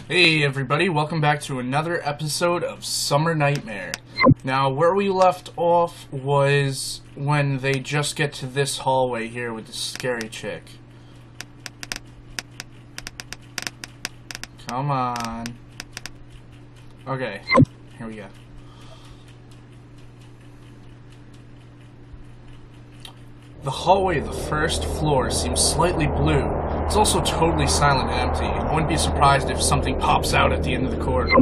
Hey everybody, welcome back to another episode of Summer Nightmare. Now, where we left off was when they just get to this hallway here with this scary chick. Come on. Okay, here we go. The hallway of the first floor seems slightly blue. It's also totally silent and empty. I wouldn't be surprised if something pops out at the end of the corridor.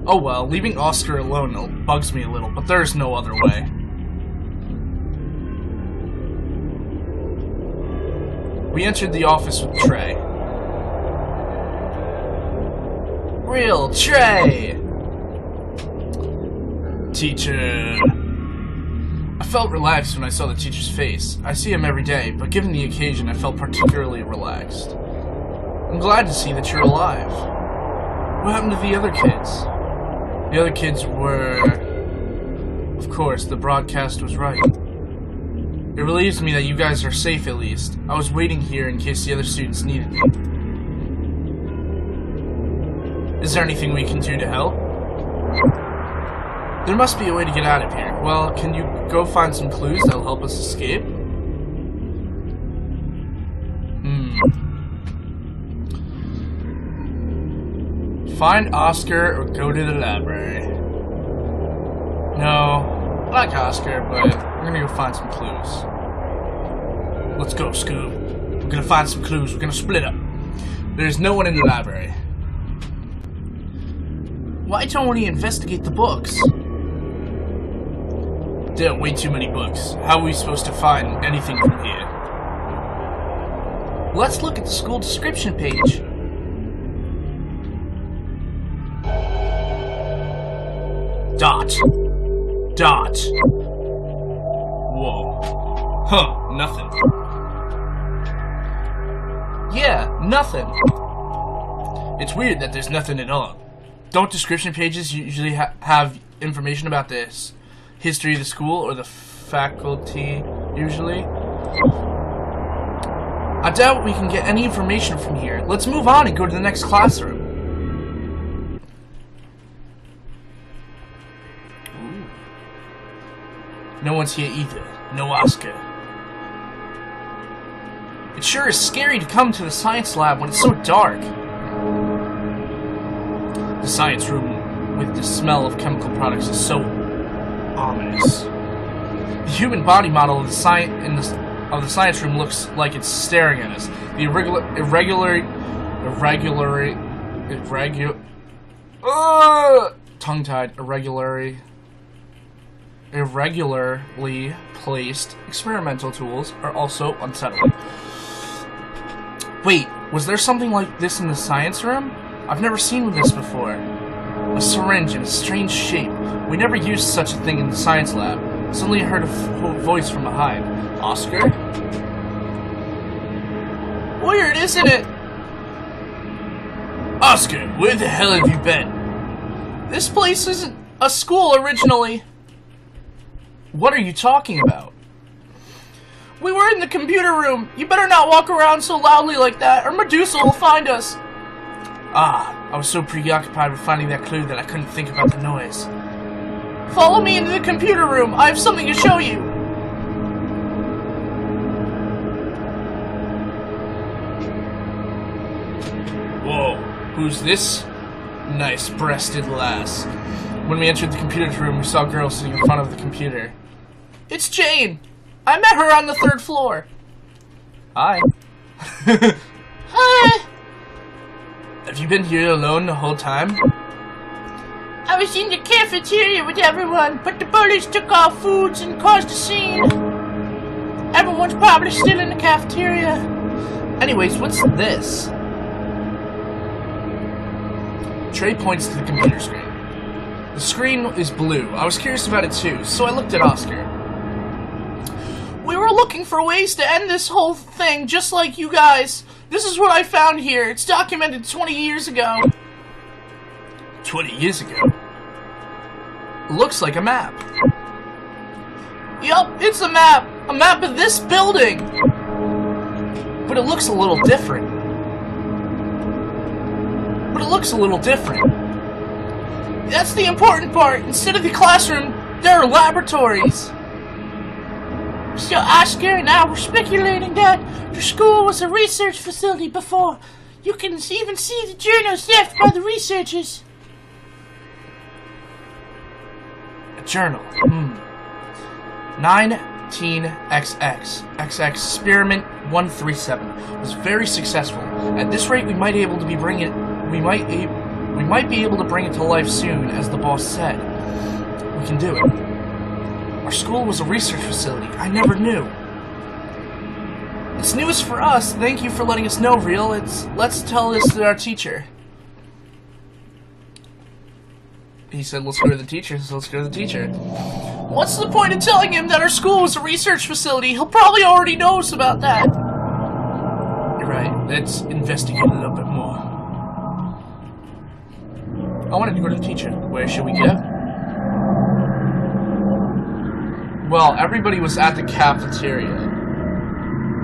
Oh well, leaving Oscar alone bugs me a little, but there's no other way. We entered the office with Trey. Real Trey! Teacher. I felt relaxed when I saw the teacher's face. I see him every day, but given the occasion, I felt particularly relaxed. I'm glad to see that you're alive. What happened to the other kids? The other kids were... Of course, the broadcast was right. It relieves me that you guys are safe, at least. I was waiting here in case the other students needed me. Is there anything we can do to help? There must be a way to get out of here. Well, can you go find some clues that'll help us escape? Find Oscar or go to the library. No, I like Oscar, but we're gonna go find some clues. Let's go, Scoob. We're gonna find some clues. We're gonna split up. There's no one in the library. Why don't we investigate the books? There are way too many books. How are we supposed to find anything from here? Let's look at the school description page. Dot. Dot. Whoa. Huh, nothing. Yeah, nothing. It's weird that there's nothing at all. Don't description pages usually have information about this? History of the school or the faculty, usually? I doubt we can get any information from here. Let's move on and go to the next classroom. Ooh. No one's here either. No Oscar. It sure is scary to come to the science lab when it's so dark. The science room with the smell of chemical products is so ominous. The human body model of the science room looks like it's staring at us. The irregularly placed experimental tools are also unsettling. Wait, was there something like this in the science room? I've never seen this before. A syringe in a strange shape. We never used such a thing in the science lab. Suddenly I heard a voice from behind. Oscar? Weird, isn't it? Oscar, where the hell have you been? This place isn't a school originally. What are you talking about? We were in the computer room. You better not walk around so loudly like that, or Medusa will find us. Ah, I was so preoccupied with finding that clue that I couldn't think about the noise. Follow me into the computer room. I have something to show you. Whoa, who's this nice-breasted lass? When we entered the computer room, we saw a girl sitting in front of the computer. It's Jane. I met her on the 3rd floor. Hi. Hi. Have you been here alone the whole time? I was in the cafeteria with everyone, but the bullies took all foods and caused a scene. Everyone's probably still in the cafeteria. Anyways, what's this? Trey points to the computer screen. The screen is blue. I was curious about it too, so I looked at Oscar. We were looking for ways to end this whole thing just like you guys. This is what I found here. It's documented 20 years ago. 20 years ago? Looks like a map. Yup, it's a map. A map of this building. But it looks a little different. but it looks a little different. That's the important part. Instead of the classroom, there are laboratories. So Oscar and I were speculating that your school was a research facility before. You can even see the journals left by the researchers. A journal. 19XX. XX Experiment 137 was very successful. At this rate, we might be able to bring it to life soon, as the boss said. We can do it. Our school was a research facility. I never knew. It's news for us. Thank you for letting us know, Real. Let's tell this to our teacher. He said, let's go to the teacher, so let's go to the teacher. What's the point of telling him that our school was a research facility? He'll probably already knows about that. You're right. Let's investigate a little bit more. I wanted to go to the teacher. Where should we go? Well, everybody was at the cafeteria.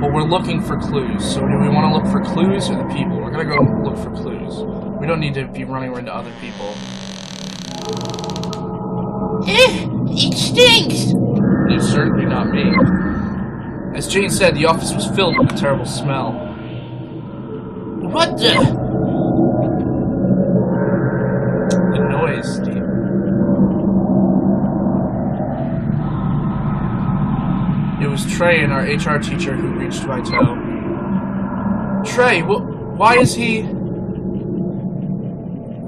But we're looking for clues. So do we want to look for clues or the people? We're going to go look for clues. We don't need to be running into other people. It stinks! It's certainly not me. As Jane said, the office was filled with a terrible smell. What the? The noise, Steve. It was Trey and our HR teacher who reached my toe. Trey, why is he...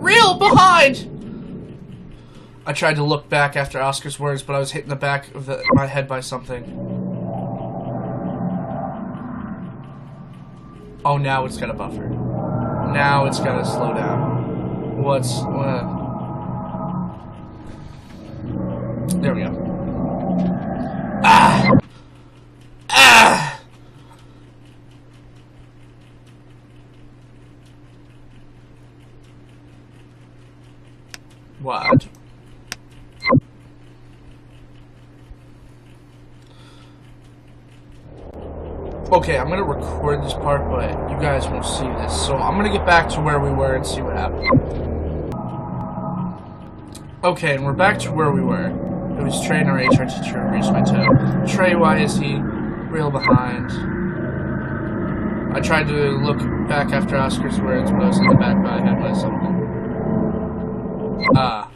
Real behind! I tried to look back after Oscar's words, but I was hit in the back of my head by something. Oh, now it's gotta buffer. Now it's gotta slow down. What? There we go. Ah! Ah! What? Okay, I'm gonna record this part, but you guys won't see this. So I'm gonna get back to where we were and see what happened. Okay, and we're back to where we were. It was Trey and our HR teacher who reached my toe. Trey, why is he real behind? I tried to look back after Oscar's words, but I was in the back of my head by something. Ah.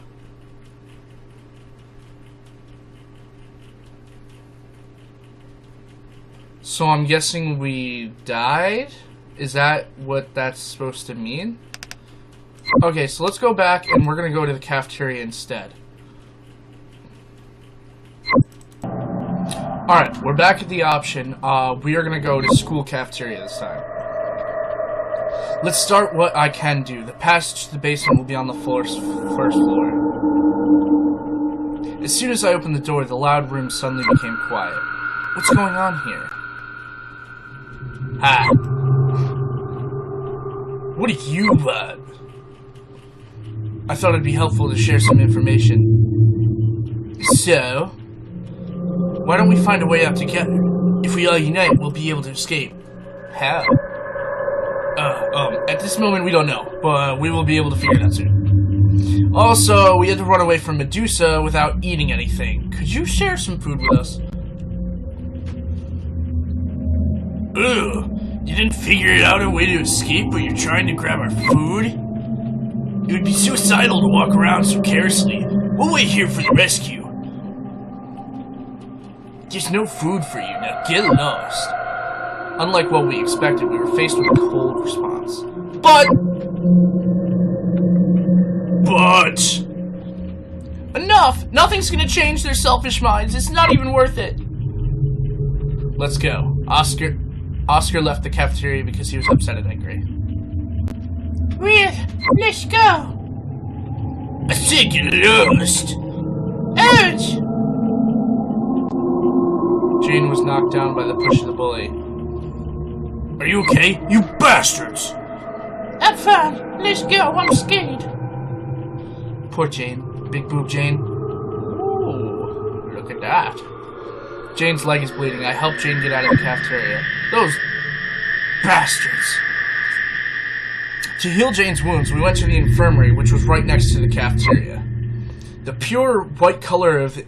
So I'm guessing we died? Is that what that's supposed to mean? Okay, so let's go back and we're gonna go to the cafeteria instead. Alright, we're back at the option. We are gonna go to school cafeteria this time. Let's start what I can do. The passage to the basement will be on the first floor. As soon as I opened the door, the loud room suddenly became quiet. What's going on here? Hi. What do you want? I thought it'd be helpful to share some information. So, why don't we find a way out together? If we all unite, we'll be able to escape. How? At this moment we don't know, but we will be able to figure it out soon. Also, we had to run away from Medusa without eating anything. Could you share some food with us? Ugh, you didn't figure out a way to escape, but you're trying to grab our food? It would be suicidal to walk around so carelessly. We'll wait here for the rescue. There's no food for you, now get lost. Unlike what we expected, we were faced with a cold response. But... Enough! Nothing's gonna change their selfish minds. It's not even worth it. Let's go. Oscar left the cafeteria because he was upset and angry. Let's go. I said get lost. Ouch! Jane was knocked down by the push of the bully. Are you okay? You bastards! I'm fine. Let's go. I'm scared. Poor Jane. Big boob Jane. Ooh, look at that. Jane's leg is bleeding. I helped Jane get out of the cafeteria. Those bastards. To heal Jane's wounds, we went to the infirmary, which was right next to the cafeteria. The pure white color of the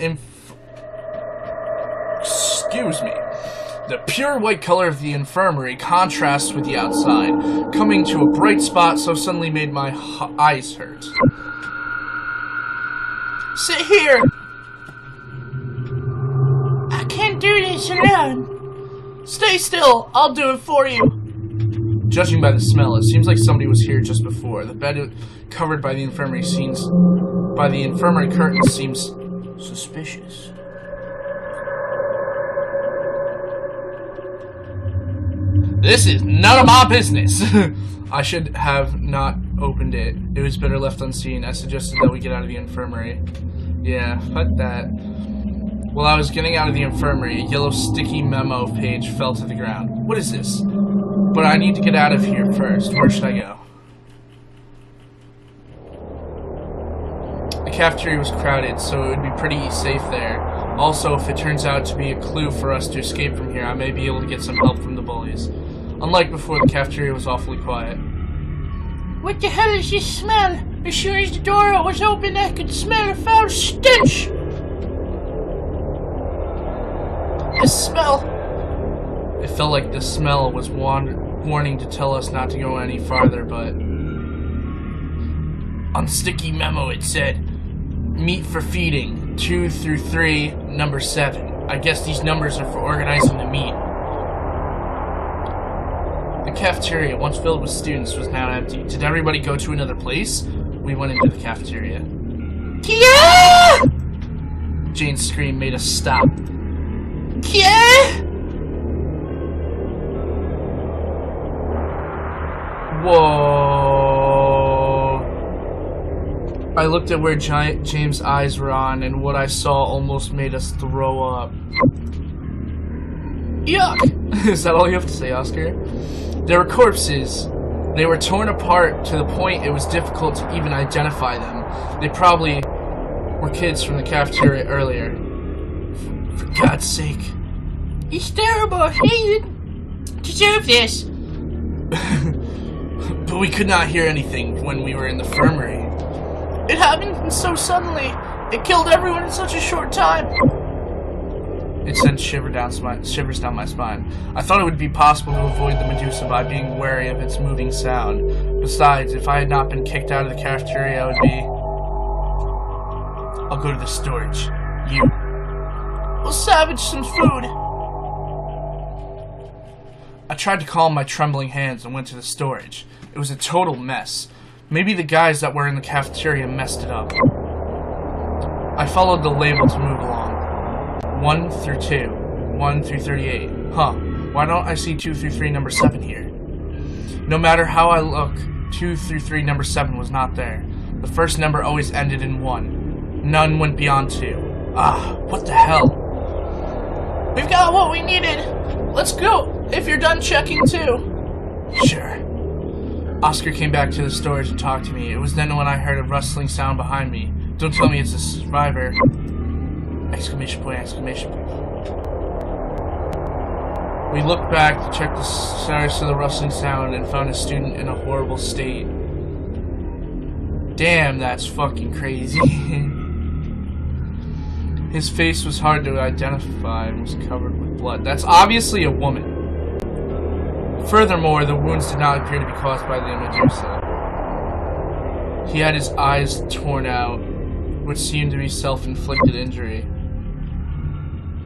The pure white color of the infirmary contrasts with the outside, coming to a bright spot so suddenly made my eyes hurt. Sit here! I can't do this alone. Stay still, I'll do it for you. Judging by the smell, it seems like somebody was here just before. The bed covered by the infirmary curtains seems suspicious. This is none of my business! I should have not opened it. It was better left unseen. I suggested that we get out of the infirmary. Yeah, fuck that. While I was getting out of the infirmary, a yellow sticky memo page fell to the ground. What is this? But I need to get out of here first. Where should I go? The cafeteria was crowded, so it would be pretty safe there. Also, if it turns out to be a clue for us to escape from here, I may be able to get some help from the bullies. Unlike before, the cafeteria was awfully quiet. What the hell is this smell? As soon as the door was open, I could smell a foul stench. The smell. It felt like the smell was warning to tell us not to go any farther, but... On the sticky memo it said, meat for feeding, 2 through 3, number 7. I guess these numbers are for organizing the meat. The cafeteria, once filled with students, was now empty. Did everybody go to another place? We went into the cafeteria. Yeah! Jane's scream made us stop. Yeah! Whoa. I looked at where James' eyes were on, and what I saw almost made us throw up. Yuck! Is that all you have to say, Oscar? There were corpses. They were torn apart to the point it was difficult to even identify them. They probably were kids from the cafeteria earlier. For God's sake. It's terrible. He deserve this. But we could not hear anything when we were in the infirmary. It happened so suddenly. It killed everyone in such a short time. It sent shivers down my spine. I thought it would be possible to avoid the Medusa by being wary of its moving sound. Besides, if I had not been kicked out of the cafeteria, I would be... I'll go to the storage. You. We'll salvage some food. I tried to calm my trembling hands and went to the storage. It was a total mess. Maybe the guys that were in the cafeteria messed it up. I followed the label to move along. 1 through 2. 1 through 38. Huh. Why don't I see 2 through 3 number 7 here? No matter how I look, 2 through 3 number 7 was not there. The first number always ended in 1. None went beyond 2. Ah, what the hell? We've got what we needed. Let's go, if you're done checking too. Sure. Oscar came back to the storage and talked to me. It was then when I heard a rustling sound behind me. Don't tell me it's a survivor. Exclamation point, exclamation point. We looked back to check the source of the rustling sound and found a student in a horrible state. Damn, that's fucking crazy. His face was hard to identify and was covered with blood. That's obviously a woman. Furthermore, the wounds did not appear to be caused by the Medusa. He had his eyes torn out, which seemed to be self-inflicted injury.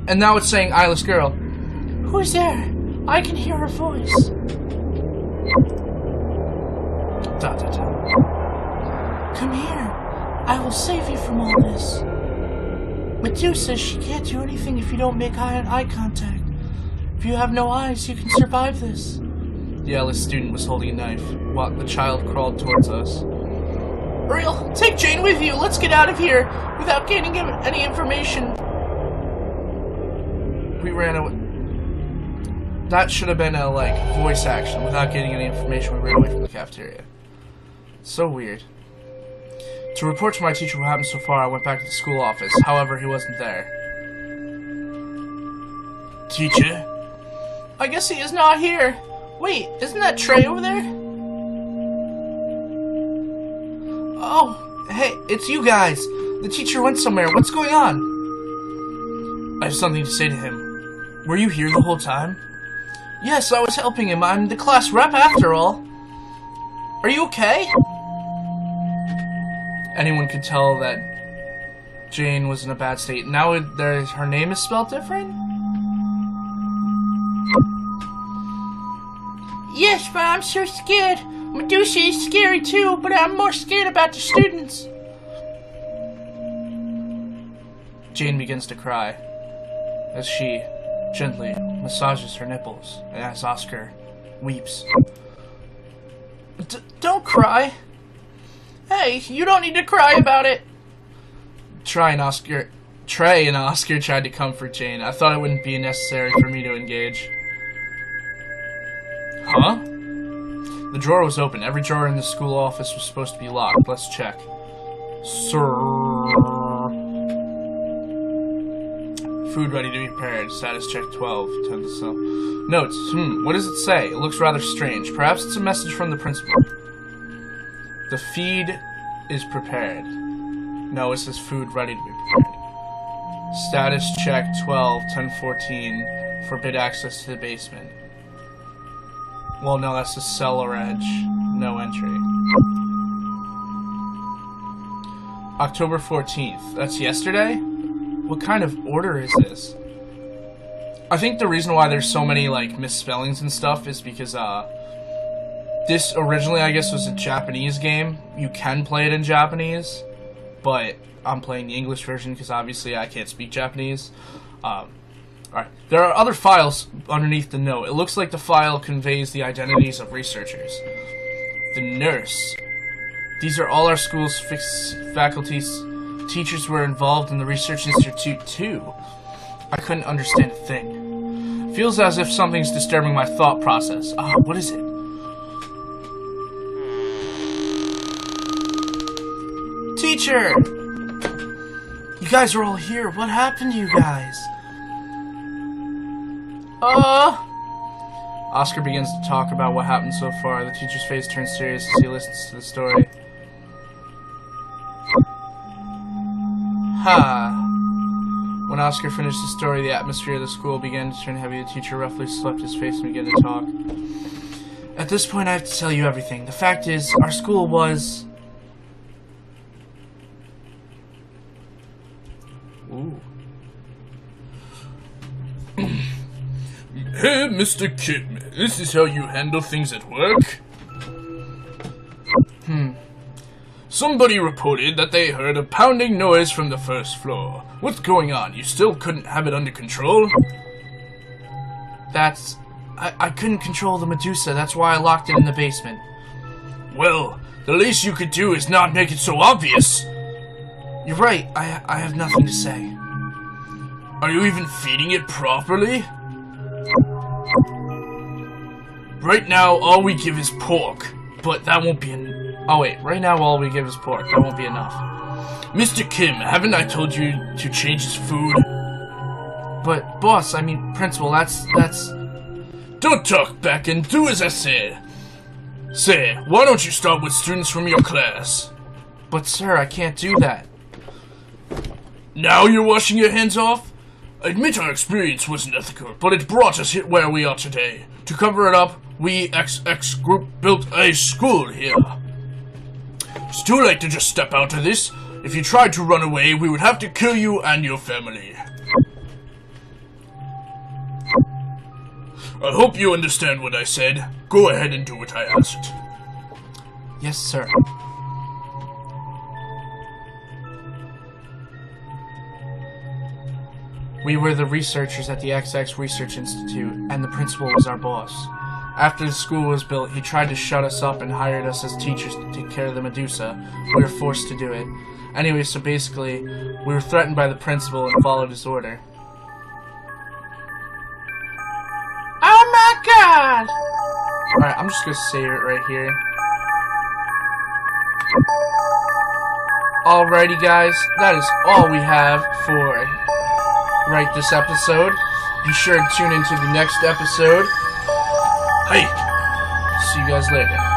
And now it's saying eyeless girl. Who's there? I can hear her voice. Da, da, da. Come here. I will save you from all this. Medusa, she can't do anything if you don't make eye contact. If you have no eyes, you can survive this. The eyeless student was holding a knife, while the child crawled towards us. Real, take Jane with you. Let's get out of here without gaining any information. We ran away. That should have been a, voice action. Without getting any information, we ran away from the cafeteria. So weird. To report to my teacher what happened so far, I went back to the school office. However, he wasn't there. Teacher? I guess he is not here. Wait, isn't that Trey over there? Oh, hey, it's you guys. The teacher went somewhere. What's going on? I have something to say to him. Were you here the whole time? Yes, I was helping him. I'm the class rep after all. Are you okay? Anyone could tell that Jane was in a bad state. Now her name is spelled different? Yes, but I'm so scared. Medusa is scary too, but I'm more scared about the students. Jane begins to cry as she gently massages her nipples and as Oscar weeps. Don't cry. Hey, you don't need to cry about it. Trey and Oscar tried to comfort Jane. I thought it wouldn't be necessary for me to engage. Huh? The drawer was open. Every drawer in the school office was supposed to be locked. Let's check. Sir. Food ready to be prepared. Status check 12. Notes. What does it say? It looks rather strange. Perhaps it's a message from the principal. The feed is prepared. No, it says food ready to be prepared. Status check 12, 1014. Forbid access to the basement. Well, no, that's the cellar edge. No entry. October 14th. That's yesterday? What kind of order is this? I think the reason why there's so many, like, misspellings and stuff is because, this originally, I guess, was a Japanese game. You can play it in Japanese, but I'm playing the English version because obviously I can't speak Japanese. Alright, there are other files underneath the note. It looks like the file conveys the identities of researchers. The nurse. These are all our school's faculties. Teachers were involved in the research institute too. I couldn't understand a thing. Feels as if something's disturbing my thought process. What is it? Teacher! You guys are all here. What happened to you guys? Oscar begins to talk about what happened so far. The teacher's face turns serious as he listens to the story. When Oscar finished the story, the atmosphere of the school began to turn heavy. The teacher roughly slapped his face and began to talk. At this point, I have to tell you everything. The fact is, our school was... Ooh. Hey, Mr. Kim, this is how you handle things at work? Somebody reported that they heard a pounding noise from the first floor. What's going on? You still couldn't have it under control? I couldn't control the Medusa, that's why I locked it in the basement. Well, the least you could do is not make it so obvious. You're right, I have nothing to say. Are you even feeding it properly? Right now, all we give is pork, but that won't be enough. Oh wait, right now all we give is pork, that won't be enough. Mr. Kim, haven't I told you to change his food? But, boss, I mean, principal, that's... Don't talk back and do as I say. Say, why don't you start with students from your class? But sir, I can't do that. Now you're washing your hands off? I admit our experience wasn't ethical, but it brought us here where we are today. To cover it up, we XX group built a school here. It's too late to just step out of this. If you tried to run away, we would have to kill you and your family. I hope you understand what I said. Go ahead and do what I asked. Yes, sir. We were the researchers at the XX Research Institute, and the principal was our boss. After the school was built, he tried to shut us up and hired us as teachers to take care of the Medusa. We were forced to do it. Anyway, so basically, we were threatened by the principal and followed his order. Oh my god! Alright, I'm just gonna save it right here. Alrighty guys, that is all we have for this episode. Be sure to tune into the next episode. Hey, see you guys later.